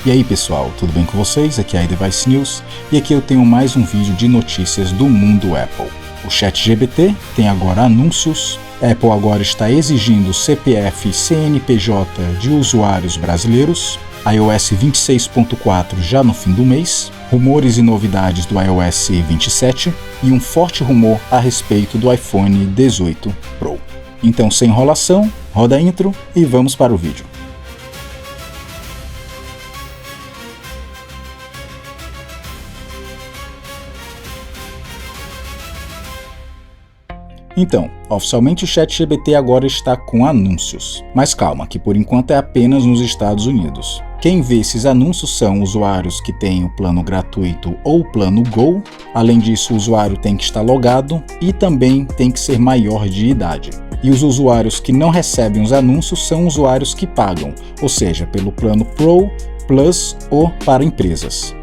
E aí pessoal, tudo bem com vocês? Aqui é a iDevice News e aqui eu tenho mais um vídeo de notícias do mundo Apple. O ChatGPT tem agora anúncios, a Apple agora está exigindo CPF e CNPJ de usuários brasileiros, iOS 26.4 já no fim do mês, rumores e novidades do iOS 27 e um forte rumor a respeito do iPhone 18 Pro. Então, sem enrolação, roda a intro e vamos para o vídeo. Então, oficialmente o ChatGPT agora está com anúncios, mas calma, que por enquanto é apenas nos Estados Unidos. Quem vê esses anúncios são usuários que têm o plano gratuito ou o plano Go, além disso o usuário tem que estar logado e também tem que ser maior de idade. E os usuários que não recebem os anúncios são usuários que pagam, ou seja, pelo plano Pro, Plus ou para empresas.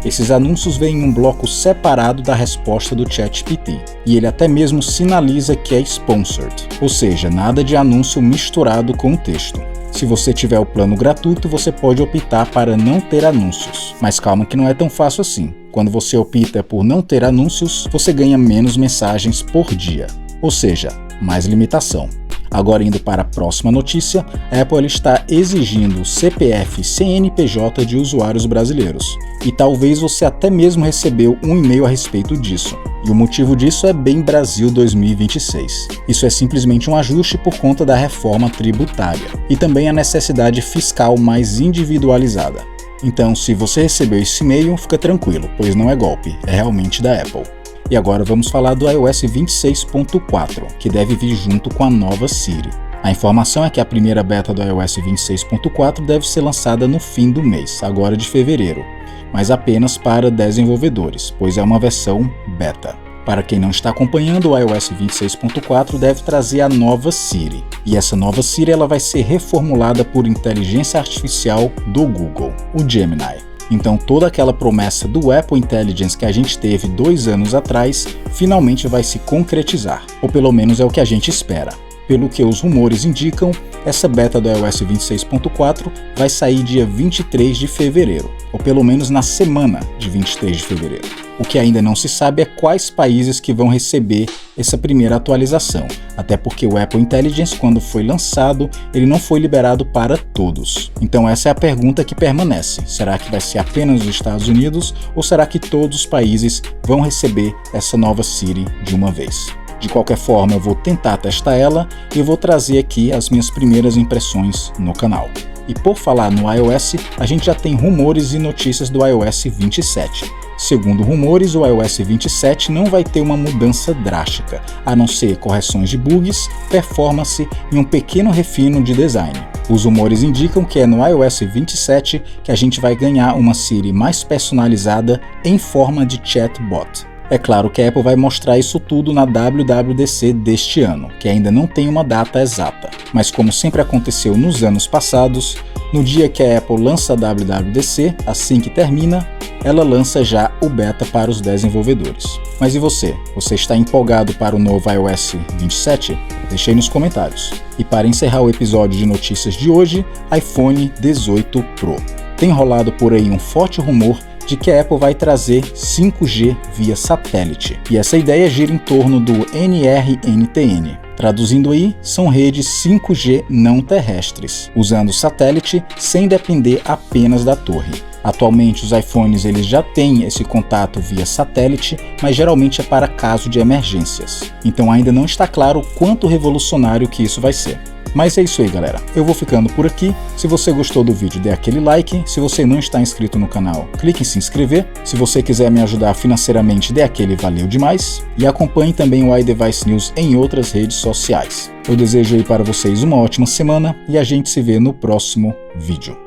Esses anúncios vêm em um bloco separado da resposta do ChatGPT, e ele até mesmo sinaliza que é sponsored, ou seja, nada de anúncio misturado com o texto. Se você tiver o plano gratuito, você pode optar para não ter anúncios, mas calma que não é tão fácil assim. Quando você opta por não ter anúncios, você ganha menos mensagens por dia, ou seja, mais limitação. Agora indo para a próxima notícia, a Apple está exigindo CPF e CNPJ de usuários brasileiros. E talvez você até mesmo recebeu um e-mail a respeito disso. E o motivo disso é bem Brasil 2026. Isso é simplesmente um ajuste por conta da reforma tributária. E também a necessidade fiscal mais individualizada. Então, se você recebeu esse e-mail, fica tranquilo, pois não é golpe, é realmente da Apple. E agora vamos falar do iOS 26.4, que deve vir junto com a nova Siri. A informação é que a primeira beta do iOS 26.4 deve ser lançada no fim do mês, agora de fevereiro, mas apenas para desenvolvedores, pois é uma versão beta. Para quem não está acompanhando, o iOS 26.4 deve trazer a nova Siri, e essa nova Siri ela vai ser reformulada por inteligência artificial do Google, o Gemini. Então toda aquela promessa do Apple Intelligence que a gente teve 2 anos atrás, finalmente vai se concretizar, ou pelo menos é o que a gente espera. Pelo que os rumores indicam, essa beta do iOS 26.4 vai sair dia 23 de fevereiro, ou pelo menos na semana de 23 de fevereiro. O que ainda não se sabe é quais países que vão receber essa primeira atualização, até porque o Apple Intelligence, quando foi lançado, ele não foi liberado para todos. Então essa é a pergunta que permanece. Será que vai ser apenas os Estados Unidos ou será que todos os países vão receber essa nova Siri de uma vez? De qualquer forma, eu vou tentar testar ela e eu vou trazer aqui as minhas primeiras impressões no canal. E por falar no iOS, a gente já tem rumores e notícias do iOS 27. Segundo rumores, o iOS 27 não vai ter uma mudança drástica, a não ser correções de bugs, performance e um pequeno refino de design. Os rumores indicam que é no iOS 27 que a gente vai ganhar uma Siri mais personalizada em forma de chatbot. É claro que a Apple vai mostrar isso tudo na WWDC deste ano, que ainda não tem uma data exata. Mas como sempre aconteceu nos anos passados, no dia que a Apple lança a WWDC, assim que termina, ela lança já o beta para os desenvolvedores. Mas e você? Você está empolgado para o novo iOS 27? Deixe aí nos comentários. E para encerrar o episódio de notícias de hoje, iPhone 18 Pro. Tem rolado por aí um forte rumor de que a Apple vai trazer 5G via satélite. E essa ideia gira em torno do NRNTN. Traduzindo aí, são redes 5G não terrestres, usando satélite sem depender apenas da torre. Atualmente os iPhones eles já têm esse contato via satélite, mas geralmente é para caso de emergências. Então ainda não está claro quanto revolucionário que isso vai ser. Mas é isso aí, galera. Eu vou ficando por aqui. Se você gostou do vídeo, dê aquele like. Se você não está inscrito no canal, clique em se inscrever. Se você quiser me ajudar financeiramente, dê aquele valeu demais. E acompanhe também o iDevice News em outras redes sociais. Eu desejo aí para vocês uma ótima semana e a gente se vê no próximo vídeo.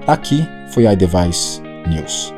Aqui foi iDevice News.